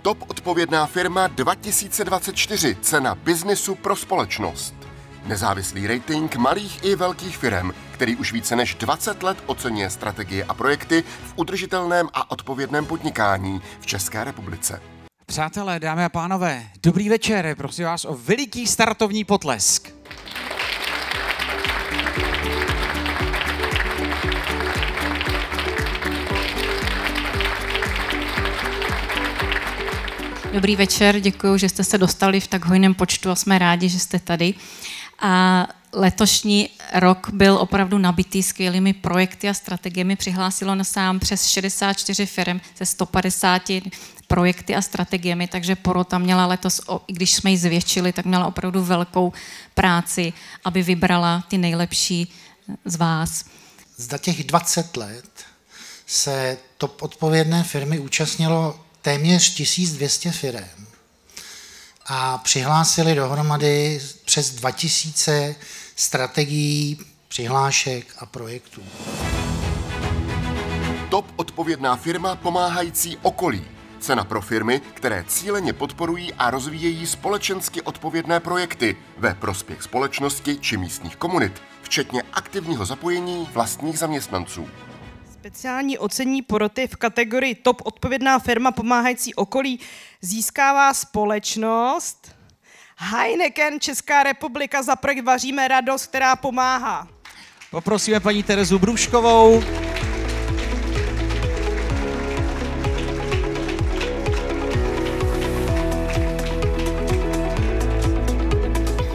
Top odpovědná firma 2024, cena biznisu pro společnost. Nezávislý rating malých i velkých firem, který už více než 20 let oceňuje strategie a projekty v udržitelném a odpovědném podnikání v České republice. Přátelé, dámy a pánové, dobrý večer, prosím vás o veliký startovní potlesk. Dobrý večer, děkuji, že jste se dostali v tak hojném počtu a jsme rádi, že jste tady. A letošní rok byl opravdu nabitý skvělými projekty a strategiemi. Přihlásilo nás sám přes 64 firm se 150 projekty a strategiemi, takže porota měla letos, i když jsme ji zvětšili, tak měla opravdu velkou práci, aby vybrala ty nejlepší z vás. Za těch 20 let se top odpovědné firmy účastnilo téměř 1200 firem a přihlásili dohromady přes 2000 strategií, přihlášek a projektů. Top odpovědná firma pomáhající okolí. Cena pro firmy, které cíleně podporují a rozvíjejí společensky odpovědné projekty ve prospěch společnosti či místních komunit, včetně aktivního zapojení vlastních zaměstnanců. Speciální ocenění poroty v kategorii Top odpovědná firma pomáhající okolí získává společnost Heineken Česká republika za projekt Vaříme radost, která pomáhá. Poprosíme paní Terezu Brůškovou.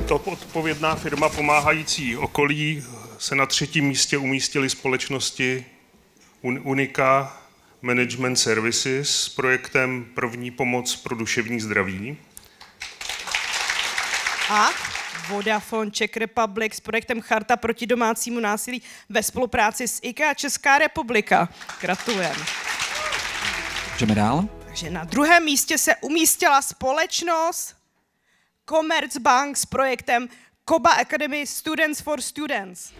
Top odpovědná firma pomáhající okolí se na 3. místě umístily společnosti Unika Management Services s projektem První pomoc pro duševní zdraví. A Vodafone Czech Republic s projektem Charta proti domácímu násilí ve spolupráci s IKEA Česká republika. Gratulujeme. Jdeme dál. Takže na 2. místě se umístila společnost Commerzbank s projektem Koba Academy Students for Students.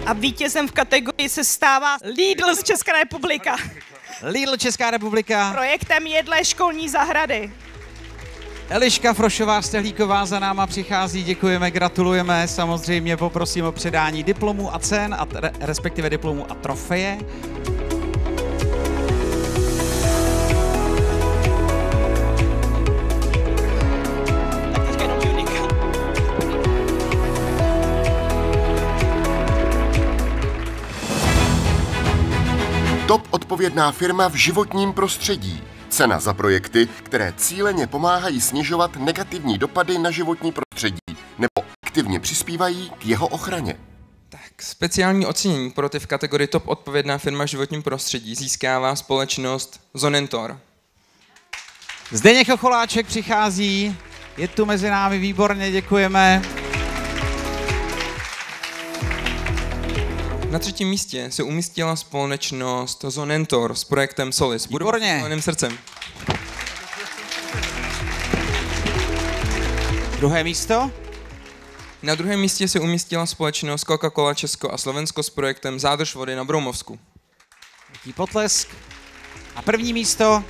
A vítězem v kategorii se stává Lidl z České republika. Lidl Česká republika. Projektem Jedlé školní zahrady. Eliška Frošová Stehlíková za náma přichází, děkujeme, gratulujeme. Samozřejmě poprosím o předání diplomů a cen, respektive diplomů a trofeje. Top odpovědná firma v životním prostředí. Cena za projekty, které cíleně pomáhají snižovat negativní dopady na životní prostředí nebo aktivně přispívají k jeho ochraně. Tak, speciální ocenění poroty v kategorii Top odpovědná firma v životním prostředí získává společnost Zonentor. Zdeněk Chocholáček přichází, je tu mezi námi, výborně, děkujeme. Na 3. místě se umístila společnost Zonentor s projektem Solis. Výborně. Budou srdcem. 2. místo. Na 2. místě se umístila společnost Coca-Cola Česko a Slovensko s projektem Zádrž vody na Broumovsku. Velký potlesk. A 1. místo.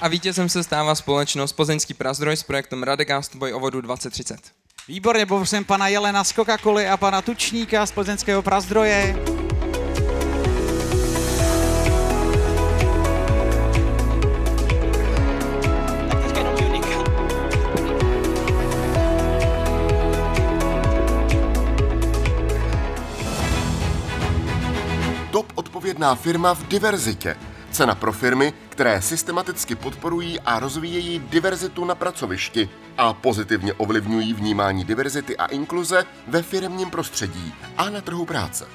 A vítězem se stává společnost Plzeňský Prazdroj s projektem Radegast boj o vodu 2030. Výborně, poprosím pana Jelena z Coca-Coly a pana Tučníka z Plzeňského Prazdroje. Top odpovědná firma v diverzitě. Cena pro firmy, které systematicky podporují a rozvíjejí diverzitu na pracovišti a pozitivně ovlivňují vnímání diverzity a inkluze ve firemním prostředí a na trhu práce.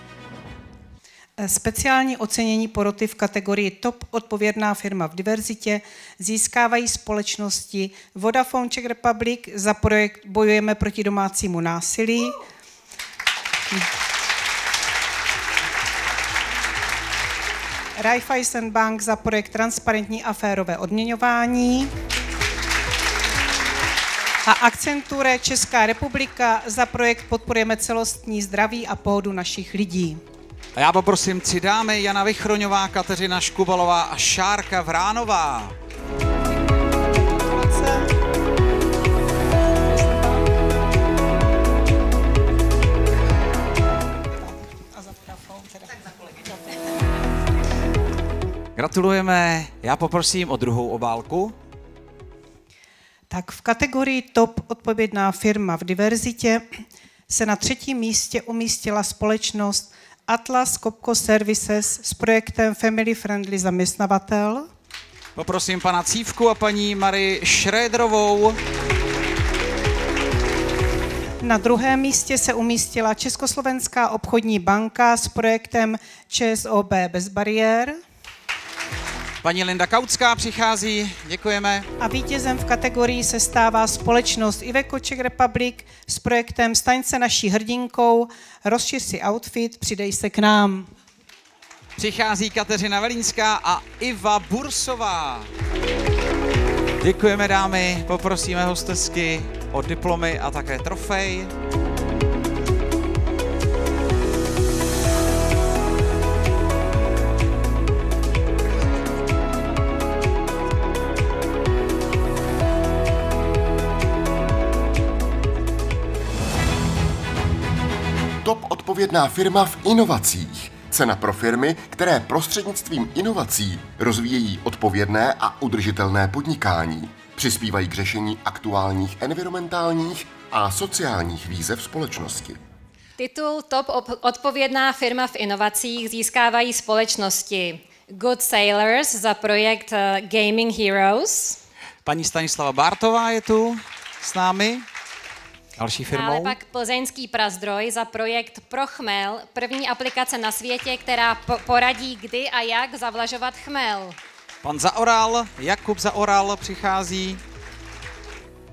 Speciální ocenění poroty v kategorii Top odpovědná firma v diverzitě získávají společnosti Vodafone Czech Republic za projekt Bojujeme proti domácímu násilí, Raiffeisen Bank za projekt Transparentní a férové odměňování a Accenture Česká republika za projekt Podporujeme celostní zdraví a pohodu našich lidí. A já poprosím 3 dámy, Jana Vychroňová, Kateřina Škubalová a Šárka Vránová. Gratulujeme, já poprosím o druhou obálku. Tak v kategorii Top odpovědná firma v diverzitě se na 3. místě umístila společnost Atlas Copco Services s projektem Family Friendly zaměstnavatel. Poprosím pana Cívku a paní Marii Šrédrovou. Na 2. místě se umístila Československá obchodní banka s projektem ČSOB bez bariér. Paní Linda Kautská přichází, děkujeme. A vítězem v kategorii se stává společnost Iveco Czech Republic s projektem Staň se naší hrdinkou, rozšiř si outfit, přidej se k nám. Přichází Kateřina Velínská a Iva Bursová. Děkujeme dámy, poprosíme hostesky o diplomy a také trofej. Top odpovědná firma v inovacích. Cena pro firmy, které prostřednictvím inovací rozvíjejí odpovědné a udržitelné podnikání. Přispívají k řešení aktuálních environmentálních a sociálních výzev společnosti. Titul Top odpovědná firma v inovacích získávají společnosti Good Sailors za projekt Gaming Heroes. Paní Stanislava Bártová je tu s námi. Další firmou. Ale pak Plzeňský Prazdroj za projekt Pro chmel, první aplikace na světě, která poradí, kdy a jak zavlažovat chmel. Pan Zaoral, Jakub Zaoral přichází.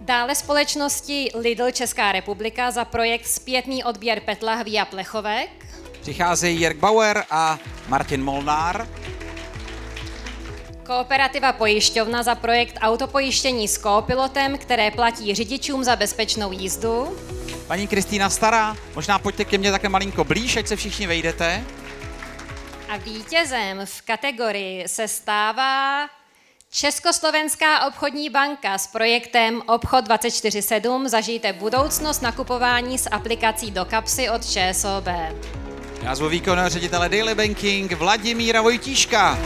Dále společnosti Lidl Česká republika za projekt Zpětný odběr PET lahví a plechovek. Přicházejí Jirk Bauer a Martin Molnár. Kooperativa pojišťovna za projekt autopojištění s kopilotem, které platí řidičům za bezpečnou jízdu. Paní Kristýna Stará, možná pojďte ke mně také malinko blíž, ať se všichni vejdete. A vítězem v kategorii se stává Československá obchodní banka s projektem Obchod 24/7. Zažijte budoucnost nakupování s aplikací do kapsy od ČSOB. Já zvu výkonného ředitele Daily Banking Vladimíra Vojtíška.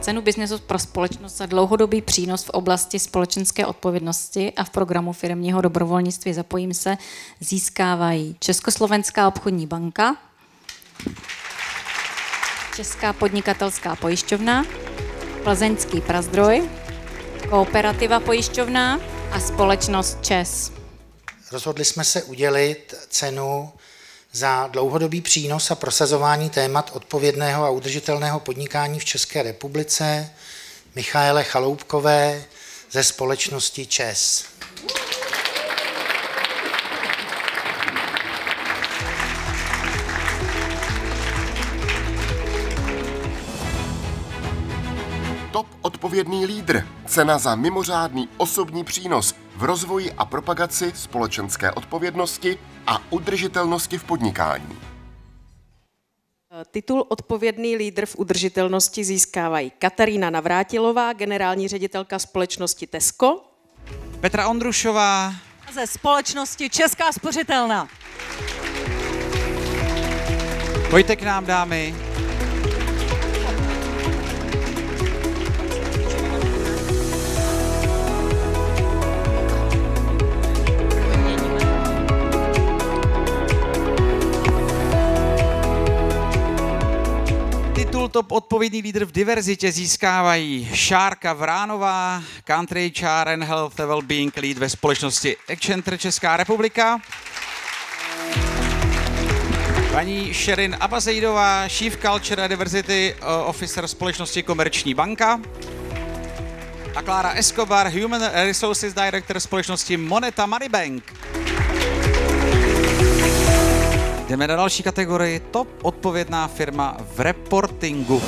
Cenu Biznesu pro společnost za dlouhodobý přínos v oblasti společenské odpovědnosti a v programu firemního dobrovolnictví Zapojím se získávají Československá obchodní banka, Česká podnikatelská pojišťovna, Plzeňský Prazdroj, Kooperativa pojišťovna a společnost ČES. Rozhodli jsme se udělit cenu za dlouhodobý přínos a prosazování témat odpovědného a udržitelného podnikání v České republice Michaele Chaloupkové ze společnosti ČES. Top odpovědný lídr. Cena za mimořádný osobní přínos v rozvoji a propagaci společenské odpovědnosti a udržitelnosti v podnikání. Titul Odpovědný lídr v udržitelnosti získávají Katarína Navrátilová, generální ředitelka společnosti Tesco. Petra Ondrušová ze společnosti Česká spořitelna. Pojďte k nám, dámy. Titul Top odpovědný lídr v diverzitě získávají Šárka Vránová, Country HR and Health Wellbeing Lead ve společnosti Accenture Česká republika. Paní Sherin Abazejdová, Chief Culture and Diversity Officer společnosti Komerční banka. A Klára Escobar, Human Resources Director společnosti Moneta Money Bank. Jdeme na další kategorii Top odpovědná firma v reportingu.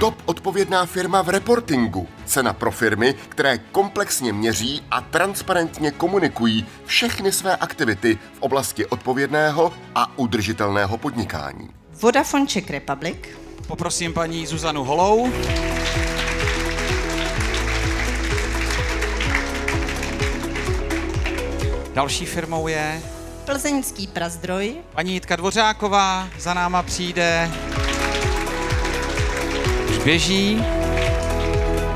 Top odpovědná firma v reportingu. Cena pro firmy, které komplexně měří a transparentně komunikují všechny své aktivity v oblasti odpovědného a udržitelného podnikání. Vodafone Czech Republic. Poprosím paní Zuzanu Holou. Další firmou je Plzeňský Prazdroj. paní Jitka Dvořáková, za náma přijde. Už běží.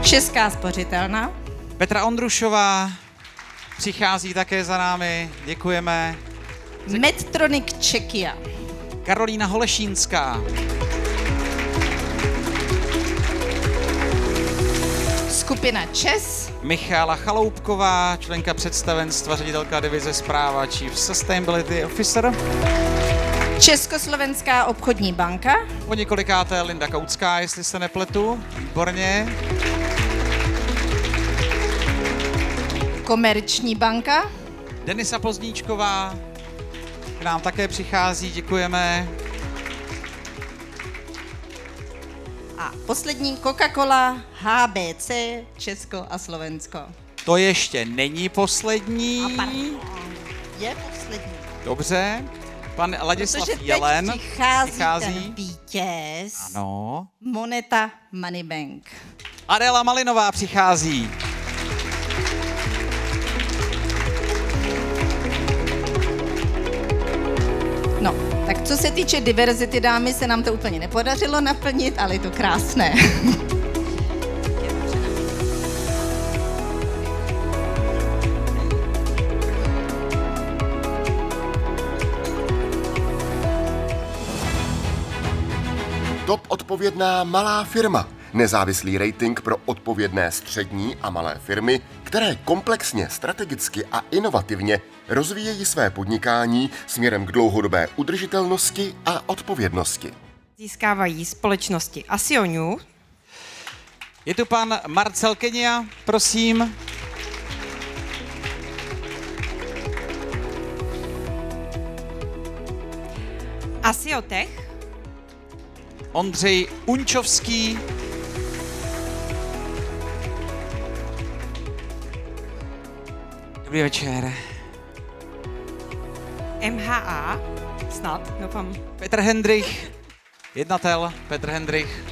Česká spořitelna. Petra Ondrušová přichází také za námi, děkujeme. Medtronic Czechia. Karolína Holešínská. Skupina ČES. Michála Chaloupková, členka představenstva, ředitelka divize Správa, Chief Sustainability Officer. Československá obchodní banka. Po několikáté Linda Kautská, jestli se nepletu. Výborně. Komerční banka. Denisa Pozdníčková k nám také přichází, děkujeme. A poslední Coca-Cola HBC Česko a Slovensko. To ještě není poslední. A pardon, je poslední. Dobře. Pan Ladislav Protože Jelen teď přichází ten vítěz. Ano. Moneta Moneybank. Adéla Malinová přichází. No, tak co se týče diverzity, dámy, se nám to úplně nepodařilo naplnit, ale je to krásné. Top odpovědná malá firma. Nezávislý rating pro odpovědné střední a malé firmy, které komplexně, strategicky a inovativně rozvíjejí své podnikání směrem k dlouhodobé udržitelnosti a odpovědnosti. Získávají společnosti Asionew. Je tu pan Marcel Kenia, prosím. Asiotech. Ondřej Unčovský. Dobrý večer. MHA. Snad, doufám. Petr Hendrich. Jednatel Petr Hendrich.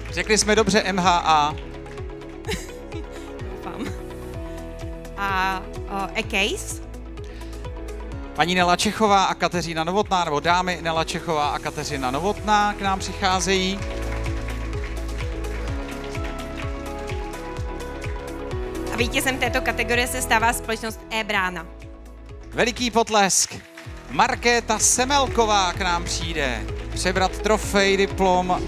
Řekli jsme dobře MHA. Doufám. A Ecase. Paní Nela Čechová a Kateřina Novotná, nebo dámy Nela Čechová a Kateřina Novotná k nám přicházejí. A vítězem této kategorie se stává společnost eBrána. Veliký potlesk. Markéta Semelková k nám přijde. Přebrat trofej, diplom.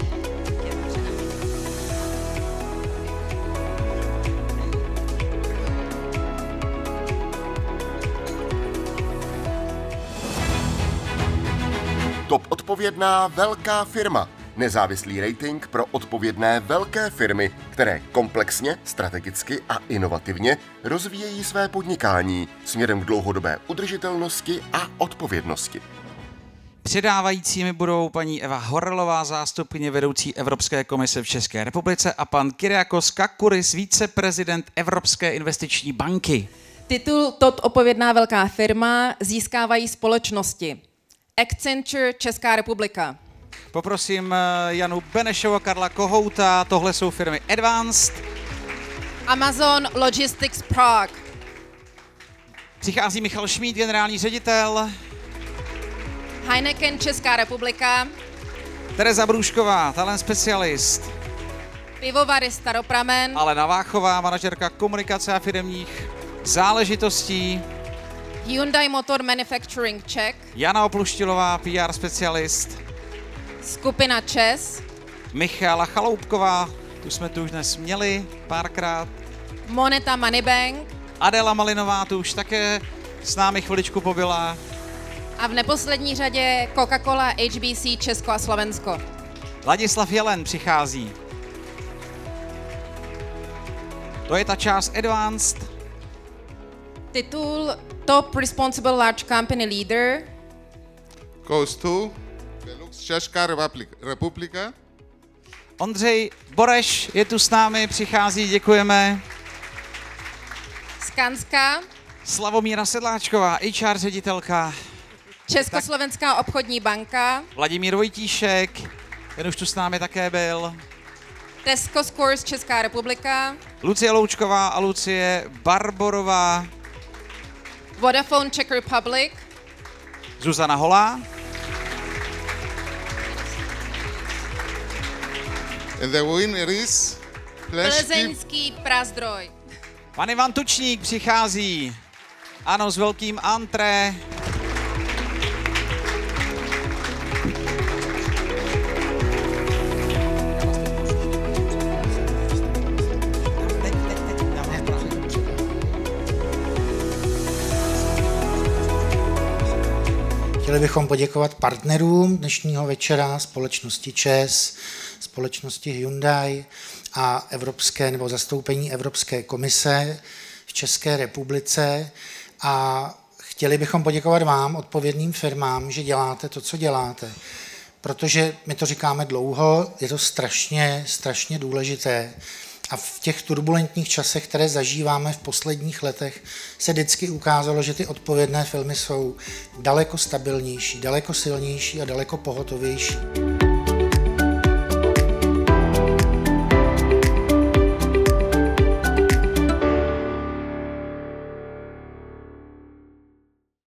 Top odpovědná velká firma. Nezávislý rating pro odpovědné velké firmy, které komplexně, strategicky a inovativně rozvíjejí své podnikání směrem k dlouhodobé udržitelnosti a odpovědnosti. Předávajícími budou paní Eva Horelová, zástupkyně vedoucí Evropské komise v České republice, a pan Kyriakos Kakuris, viceprezident Evropské investiční banky. Titul Top odpovědná velká firma získávají společnosti Accenture Česká republika. Poprosím Janu Benešovou a Karla Kohouta, tohle jsou firmy Advanced. Amazon Logistics Prague. Přichází Michal Šmíd, generální ředitel. Heineken Česká republika. Tereza Brůšková, talent specialist. Pivovary Staropramen. Alena Váchová, manažerka komunikace a firemních záležitostí. Hyundai Motor Manufacturing Czech. Jana Opluštilová, PR specialist. Skupina ČES. Michála Chaloupková, tu jsme tu už dnes měli párkrát. Moneta Moneybank. Adéla Malinová, tu už také s námi chviličku pobyla. A v neposlední řadě Coca-Cola HBC Česko a Slovensko. Ladislav Jelen přichází. To je ta část Advanced. Titul Top Responsible Large Company Leader goes to Velux Česká republika. Ondřej Boreš je tu s námi, přichází, děkujeme. Skanska. Slavomíra Sedláčková, HR ředitelka. Československá obchodní banka. Vladimír Vojtíšek, ten už tu s námi také byl. Tesco Scores Česká republika. Lucie Loučková a Lucie Barborová. Vodafone Czech Republic. Zuzana Holá. And the winner is Plzeňský Prazdroj. Pan Ivan Tučník přichází. Ano, s velkým antré. Chtěli bychom poděkovat partnerům dnešního večera, společnosti ČES, společnosti Hyundai a evropské nebo zastoupení Evropské komise v České republice. A chtěli bychom poděkovat vám, odpovědným firmám, že děláte to, co děláte. Protože my to říkáme dlouho, je to strašně důležité. A v těch turbulentních časech, které zažíváme v posledních letech, se vždycky ukázalo, že ty odpovědné firmy jsou daleko stabilnější, daleko silnější a daleko pohotovější.